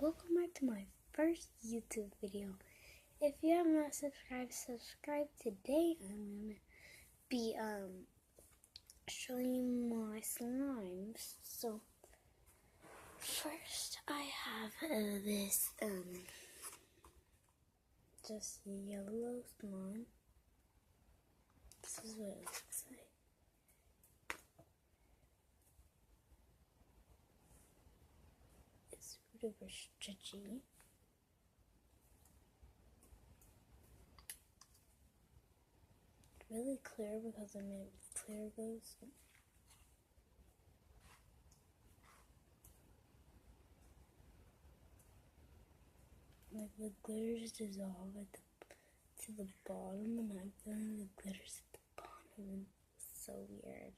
welcome back to my first YouTube video. If you have not subscribed, subscribe today. I'm gonna be showing you my slimes. So first I have this just yellow slime. This is what it looks like. Super stretchy. Really clear because I made it with clear glue. Like the glitters dissolve to the bottom, and I've done the glitters at the bottom. It's so weird.